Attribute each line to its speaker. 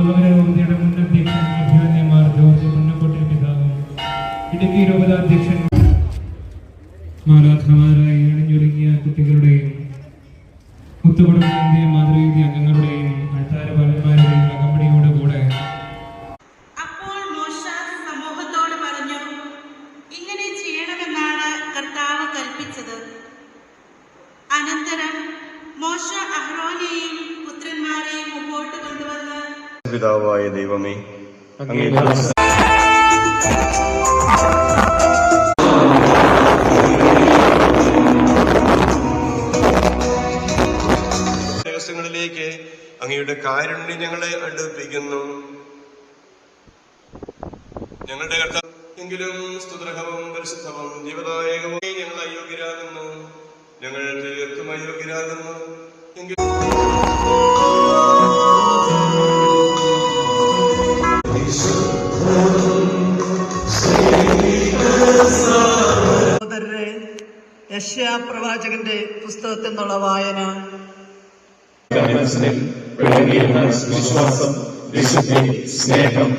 Speaker 1: രൂപതയുടെ മുൻ അധ്യക്ഷൻ അഭിമന്യമാർ ജോർജ് പുന്നക്കോട്ടിൽ പിതാവും ഇടുക്കി രൂപതാധ്യക്ഷൻ മാലാഖമാരായി അണിഞ്ഞൊരുങ്ങിയ കുട്ടികളുടെയും മുത്തുകുടുംബത്തിന്റെ മാതൃവേദി അംഗങ്ങളുടെയും അൾത്താര ബാലന്മാരുടെയും അകമ്പടിയോടുകൂടെ
Speaker 2: അപ്പോൾ മോശ സമൂഹത്തോട് പറഞ്ഞു, ഇങ്ങനെ ചെയ്യണമെന്നാണ് കർത്താവ് കൽപ്പിച്ചത്. അനന്തരം മോശ അഹ്റോനെയും പുത്രന്മാരെയും മുമ്പോട്ട് കൊണ്ടുവന്ന്
Speaker 3: പിതാവായ ദൈവമേ, ദിവസങ്ങളിലേക്ക് അങ്ങയുടെ കാരുണ്യം ഞങ്ങളെ അടുപ്പിക്കുന്നു. ഞങ്ങളുടെ കർത്താവ് എങ്കിലും സ്തുത്രഹവും പരിശുദ്ധവും ജീവദായകവും ഞങ്ങൾ അയോഗ്യരാകുന്നു, ഞങ്ങൾ തീർത്തും അയോഗ്യരാകുന്നു.
Speaker 2: യശയാപ്രവാചകന്റെ പുസ്തകത്തിൽ നിന്നുള്ള വായന.
Speaker 4: വിശ്വാസം, വിശുദ്ധി, സ്നേഹം